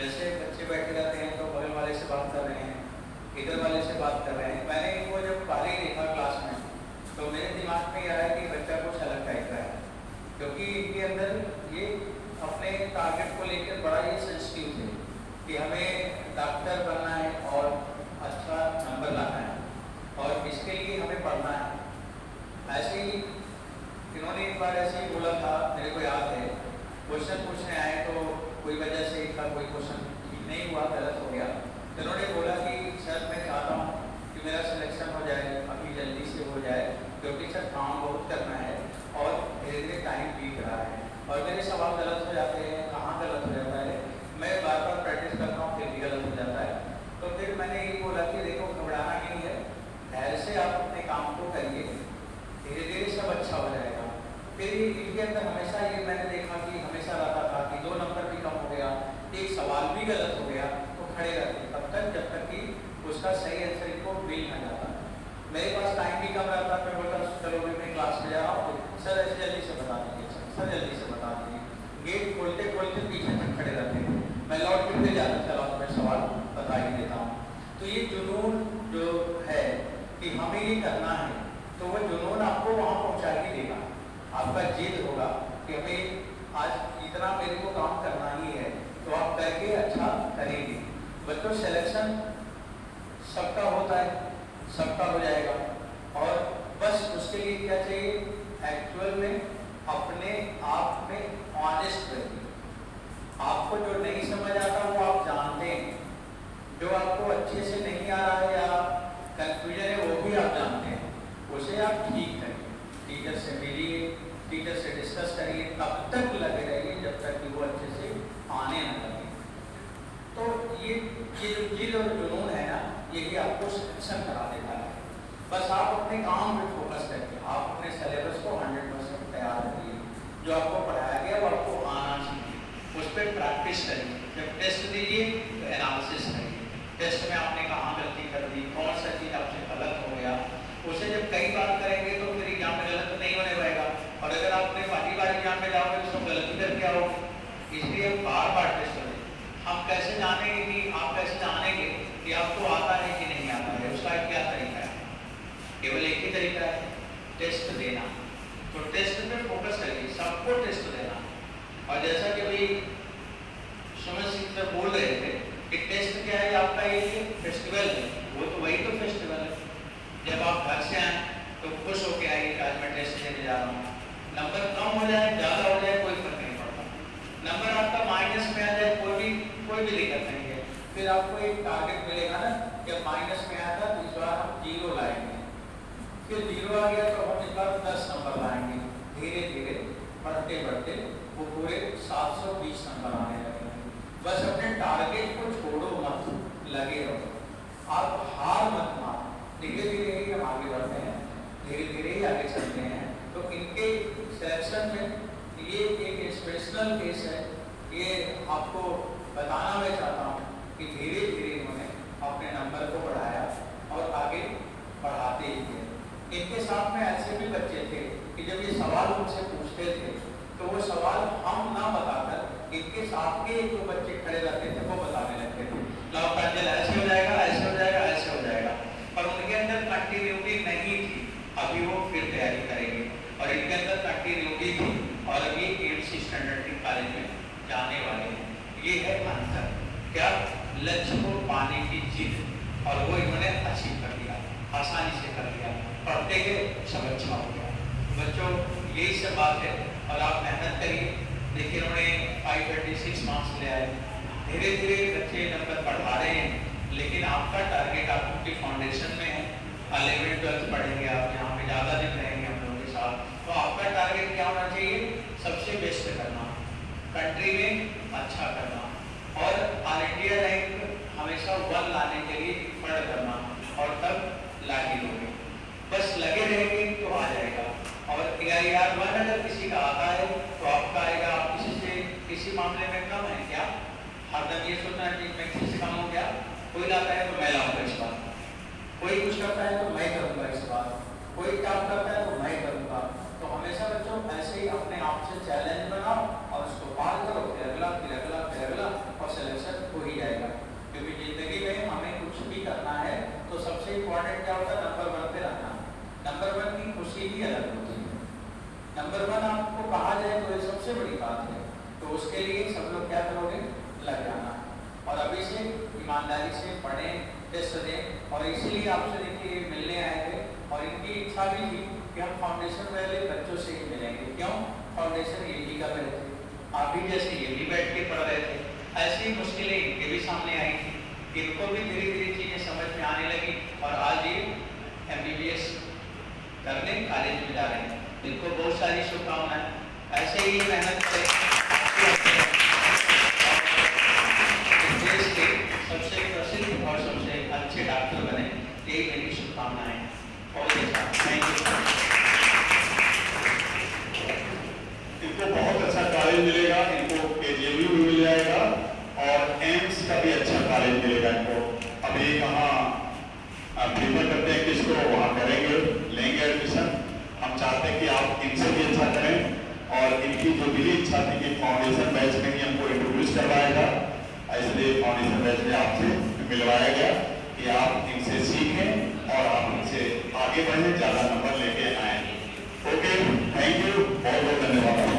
जैसे बच्चे बैठे रहते हैं तो बगल वाले से बात कर रहे हैं, इधर वाले से बात कर रहे हैं। मैंने इनको जब पहले ही देखा क्लास में तो मेरे दिमाग में यह आया कि बच्चा कुछ अलग टाइप का है, क्योंकि इनके अंदर ये अपने टारगेट को लेकर बड़ा ही सेंसिटिव थे कि हमें डॉक्टर बनना है और अच्छा नंबर लाना है और इसके लिए हमें पढ़ना है। ऐसे ही इन्होंने एक बार ऐसे ही बोला था, मेरे को याद है, क्वेश्चन पूछने आए तो कोई वजह से इनका कोई क्वेश्चन ठीक नहीं हुआ, गलत हो गया। तो इन्होंने बोला कि सर मैं चाहता हूँ कि मेरा सिलेक्शन हो जाए, अभी जल्दी से हो जाए, क्योंकि सर काम बहुत करना है और धीरे धीरे टाइम बीत रहा है और मेरे सवाल गलत हो जाते हैं। कहाँ गलत हो जाता है, मैं बार बार प्रैक्टिस करता हूँ फिर भी गलत हो जाता है। तो फिर मैंने ये बोला कि देखो घबराना नहीं है, धैर्य से आप अपने काम को करिए, धीरे धीरे सब अच्छा हो जाएगा। फिर इनके अंदर हमेशा ये मैंने देखा कि हमेशा रहता था कि 2 नंबर भी कम हो गया, एक सवाल भी गलत हो गया तो खड़े रहते तब तक जब तक कि उसका सही आंसर इनको मिल ना जाता। मेरे पास टाइम भी कम रहता, मैं बोलता चलो मैं क्लास में जा रहा हूँ, सर ऐसे जल्दी से बता दीजिए, सर जल्दी से बता दीजिए। गेट खोलते खोलते पीछे तक खड़े रहते हैं, मैं लौट के जाता चला तो मैं सवाल बता ही देता हूँ। तो ये जुनून जो है कि हमें ये करना है, तो वो जुनून आपको वहाँ पहुँचा ही देगा। आपका जिद होगा कि हमें आज इतना मेरे को काम करना ही है, तो आप करके अच्छा करेंगे। बच्चों सिलेक्शन सबका होता है, सबका हो जाएगा और बस उसके लिए क्या चाहिए, एक्चुअल में अपने आप में ऑनेस्ट रहिए। आपको जो नहीं समझ आता वो आप जानते हैं, जो आपको अच्छे से नहीं आ रहा है या कंफ्यूजन है वो भी आप जानते हैं, उसे आप ठीक करिए, टीचर से मिलिए, टीचर से डिस्कस करिए, तब तक लगे रहिए जब तक कि वो अच्छे से आने न लगे। तो ये जो जिद और जुनून है ना, यही आपको सिलेक्शन करा देता है। बस आप अपने काम पे फोकस करके आप अपने सिलेबस को 100% तैयार करिए, जो आपको पढ़ाया गया वो आपको आना चाहिए, उस पर प्रैक्टिस करिए। जब टेस्ट दीजिए तो एनालिसिस करिए, टेस्ट में आपने कहाँ गलती कर दी, कौन सा चीज़ आपसे गलत हो गया, उसे जब कई बार करेंगे तो फिर एग्जाम में गलत नहीं होने पाएगा। और अगर आपने पहली बार एग्जाम में जाओगे तो गलती करके आओगे, इसलिए बार बार टेस्ट करें। हम कैसे जानेंगे कि आप कैसे जानेंगे कि आपको आता है कि नहीं आता है, उसका क्या तरीका है, केवल एक ही तरीका है, टेस्ट देना। तो टेस्ट पे फोकस करिए, सबको टेस्ट देना। और जैसा कि भाई सुमन सिंह सर बोल रहे थे कि टेस्ट क्या है आपका, ये फेस्टिवल है, वो तो वही तो फेस्टिवल है। जब आप घर से आए तो खुश होके आइए कि आज मैं टेस्ट देने जा रहा हूँ। नंबर कम हो जाए ज़्यादा हो जाए कोई फर्क नहीं पड़ता, नंबर आपका माइनस में आ जाए कोई भी दिक्कत नहीं है। फिर आपको एक टारगेट मिलेगा ना, जब माइनस में आया था तो इस बार हम 0 लाएंगे, फिर 0 आ गया तो हम इस बार 10 नंबर लाएंगे। धीरे धीरे बढ़ते बढ़ते वो पूरे 720 नंबर आने लगेंगे। बस अपने टारगेट को छोड़ो मत, लगे रहो, आप हार मत मानो। धीरे धीरे ही हम आगे बढ़ते हैं, धीरे धीरे ही आगे चलते हैं। तो इनके सिलेक्शन में ये एक स्पेशल केस है, ये आपको बताना मैं चाहता हूँ कि धीरे धीरे इन्होंने अपने नंबर को बढ़ाया और आगे बढ़ाते ही थे। इनके साथ में ऐसे भी बच्चे थे कि जब ये सवाल उनसे पूछते थे तो वो सवाल हम ना बताकर इनके साथ के जो बच्चे खड़े रहते थे वो बताने लगते थे, लाओ प्रांजल ऐसे हो जाएगा, ऐसे हो जाएगा, ऐसे हो जाएगा। पर उनके अंदर कंटिन्यूटी नहीं थी, अभी वो फिर तैयारी करेंगे। और इनके अंदर कंटिन्यूटी थी और अभी 8th स्टैंडर्ड के कॉलेज में जाने वाले हैं। ये है अंतर, क्या लक्ष्य को पाने की जिद, और वो इन्होंने अचीव कर दिया, आसानी से कर दिया, पढ़ते गए सब अच्छा हो गया। बच्चों यही सब बात है और आप मेहनत करिए। देखिए इन्होंने 536 मार्क्स ले आए, धीरे धीरे बच्चे नंबर बढ़ा रहे हैं, लेकिन आपका टारगेट आपकी फाउंडेशन में है, 11th 12th पढ़ेंगे आप, यहाँ पे ज़्यादा दिन रहेंगे हम लोगों के साथ, तो आपका टारगेट क्या होना चाहिए, सबसे बेस्ट करना, कंट्री में अच्छा करना और ऑल इंडिया रैंक हमेशा 1 लाने के लिए एफर्ट करना, और तब ला ही लोगे। बस लगे रहेंगे तो आ जाएगा। और AIR1 अगर किसी का आता है तो आपका आएगा। आप किसी मामले में कम है क्या, हरदम ये सोचना है कि मैं किसी से कम हूँ क्या, कोई लाता है तो मैं लाऊंगा इस बार, कोई कुछ करता है तो मैं करूँगा इस बार, कोई काम करता है तो मैं करूँगा। तो हमेशा बच्चों ऐसे ही अपने आप से चैलेंज बनाओ और उसको पार करो, फिर अगला फिर अगला फिर अगला, और सिलेक्शन नंबर 1 आपको कहा जाए तो ये सबसे बड़ी बात है। तो उसके लिए सब लोग क्या करोगे, लग जाना और अभी से ईमानदारी से पढ़ें, टेस्ट दें। और इसीलिए आपसे देखिए मिलने आए थे और इनकी इच्छा भी थी कि हम फाउंडेशन वाले बच्चों से ही मिलेंगे। क्यों, फाउंडेशन ये भी कर रहे थे, आप भी जैसे ये भी बैठ के पढ़ रहे थे, ऐसी मुश्किलें इनके भी सामने आई थी, इनको भी धीरे धीरे चीज़ें समझ में आने लगी और आज ये MBBS करने कॉलेज में जा रहे हैं। इनको बहुत सारी शुभकामनाएं, ऐसे ही मेहनत करें, देश के सबसे प्रसिद्ध और सबसे अच्छे डॉक्टर बने, यही मेरी शुभकामनाएं हैं। बहुत अच्छा, थैंक यू। इनको बहुत अच्छा कॉलेज मिलेगा, इनको KJU भी मिल जाएगा और एम्स का भी अच्छा कॉलेज मिलेगा इनको। अभी कहाँ प्रीफर करते हैं किसको, वहाँ करेंगे, लेंगे एडमिशन। हम चाहते हैं कि आप इनसे भी अच्छा करें और इनकी जो भी इच्छा थी कि फाउंडेशन बैच में ही हमको इंट्रोड्यूस करवाएगा, इसलिए फाउंडेशन बैच में आपसे मिलवाया गया कि आप इनसे सीखें और आप इनसे आगे बढ़ें, ज़्यादा नंबर लेके आए। ओके, थैंक यू, बहुत बहुत धन्यवाद।